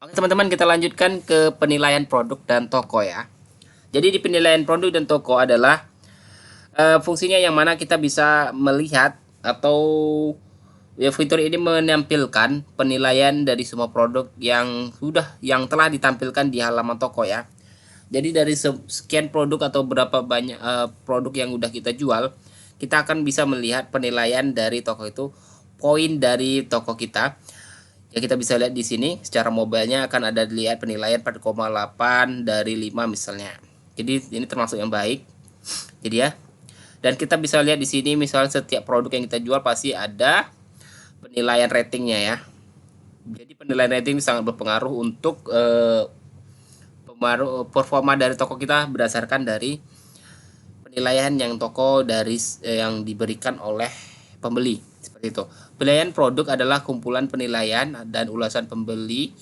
Oke teman-teman, kita lanjutkan ke penilaian produk dan toko ya. Jadi di penilaian produk dan toko adalah fungsinya yang mana kita bisa melihat atau ya, fitur ini menampilkan penilaian dari semua produk yang telah ditampilkan di halaman toko ya. Jadi dari sekian produk atau berapa banyak produk yang udah kita jual, kita akan bisa melihat penilaian dari toko itu, poin dari toko kita. Ya, kita bisa lihat di sini secara mobilenya akan ada dilihat penilaian 4,8 dari 5 misalnya. Jadi ini termasuk yang baik. Jadi ya. Dan kita bisa lihat di sini misalnya setiap produk yang kita jual pasti ada penilaian ratingnya ya. Jadi penilaian rating sangat berpengaruh untuk performa dari toko kita berdasarkan dari penilaian yang yang diberikan oleh pembeli seperti itu. Penilaian produk adalah kumpulan penilaian dan ulasan pembeli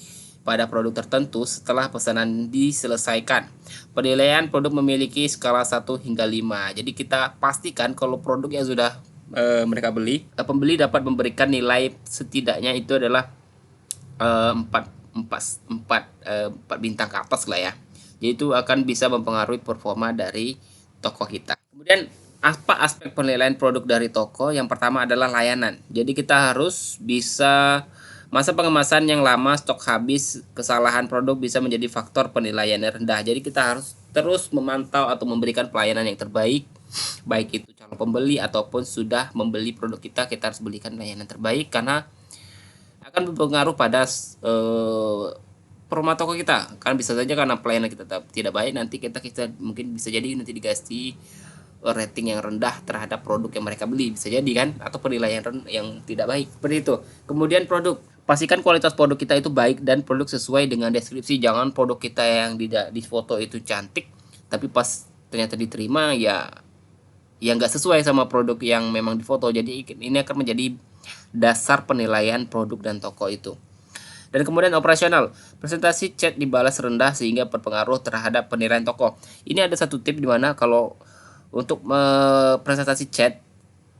pada produk tertentu setelah pesanan diselesaikan. Penilaian produk memiliki skala 1 hingga 5. Jadi kita pastikan kalau produk yang sudah mereka beli, pembeli dapat memberikan nilai setidaknya itu adalah 4 bintang ke atas lah ya. Jadi itu akan bisa mempengaruhi performa dari toko kita. Kemudian apa aspek penilaian produk dari toko? Yang pertama adalah layanan. Jadi kita harus bisa masa pengemasan yang lama, stok habis, kesalahan produk bisa menjadi faktor penilaian yang rendah. Jadi kita harus terus memantau atau memberikan pelayanan yang terbaik, baik itu calon pembeli ataupun sudah membeli produk kita harus berikan layanan terbaik karena akan berpengaruh pada performa toko kita. Kan bisa saja karena pelayanan kita tidak baik, nanti kita mungkin bisa jadi nanti dikasih rating yang rendah terhadap produk yang mereka beli, bisa jadi kan, atau penilaian yang tidak baik seperti itu. Kemudian produk, pastikan kualitas produk kita itu baik dan produk sesuai dengan deskripsi. Jangan produk kita yang di foto itu cantik tapi pas ternyata diterima ya nggak sesuai sama produk yang memang difoto. Jadi ini akan menjadi dasar penilaian produk dan toko itu. Dan kemudian operasional, presentasi chat dibalas rendah sehingga berpengaruh terhadap penilaian toko. Ini ada satu tip di mana kalau untuk presentasi chat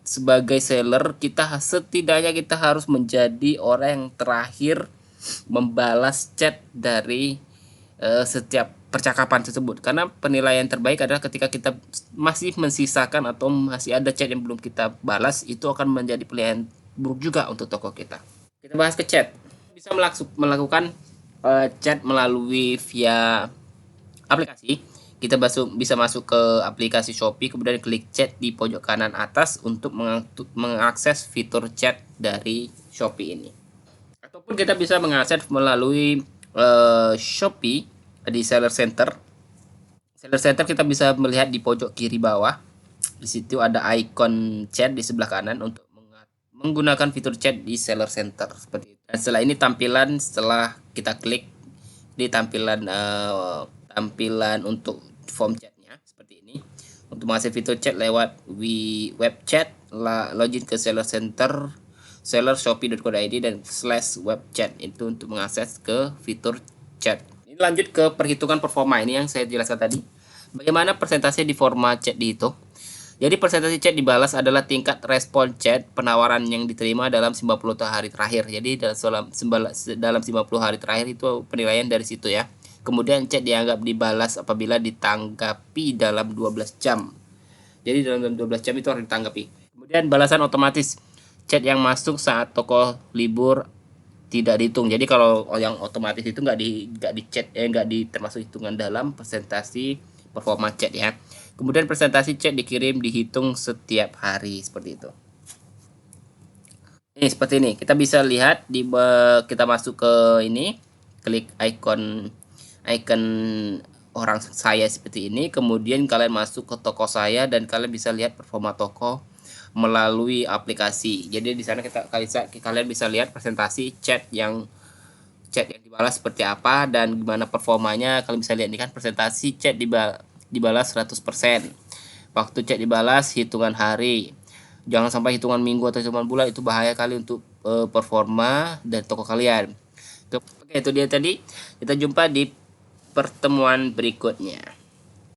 sebagai seller, setidaknya kita harus menjadi orang yang terakhir membalas chat dari setiap percakapan tersebut. Karena penilaian terbaik adalah ketika kita masih mensisakan atau masih ada chat yang belum kita balas, itu akan menjadi penilaian buruk juga untuk toko kita. Kita bahas ke chat. Bisa melakukan chat melalui via aplikasi. Kita bisa masuk ke aplikasi Shopee, kemudian klik chat di pojok kanan atas untuk mengakses fitur chat dari Shopee ini. Ataupun kita bisa mengakses melalui Shopee di Seller Center. Seller Center kita bisa melihat di pojok kiri bawah. Di situ ada icon chat di sebelah kanan untuk menggunakan fitur chat di Seller Center seperti itu. Dan setelah ini setelah kita klik di tampilan untuk form chatnya seperti ini. Untuk mengakses fitur chat lewat web chat, login ke Seller Center, sellershopee.co.id dan /web chat itu untuk mengakses ke fitur chat. Ini lanjut ke perhitungan performa, ini yang saya jelaskan tadi. Bagaimana persentase di format chat dihitung? Jadi persentase chat dibalas adalah tingkat respon chat penawaran yang diterima dalam 90 hari terakhir. Jadi dalam 90 hari terakhir itu penilaian dari situ ya. Kemudian chat dianggap dibalas apabila ditanggapi dalam 12 jam. Jadi dalam 12 jam itu harus ditanggapi. Kemudian balasan otomatis, chat yang masuk saat toko libur tidak dihitung. Jadi kalau yang otomatis itu nggak termasuk hitungan dalam presentasi performa chat ya. Kemudian presentasi chat dihitung setiap hari seperti itu. Ini seperti ini. Kita bisa lihat kita masuk ke ini, klik icon orang saya seperti ini. Kemudian kalian masuk ke toko saya dan kalian bisa lihat performa toko melalui aplikasi. Jadi di sana kalian bisa lihat presentasi chat yang dibalas seperti apa dan gimana performanya. Kalian bisa lihat ini kan presentasi chat dibalas 100%. Waktu chat dibalas hitungan hari. Jangan sampai hitungan minggu atau hitungan bulan, itu bahaya kali untuk performa dari toko kalian. Oke, itu dia tadi. Kita jumpa di pertemuan berikutnya.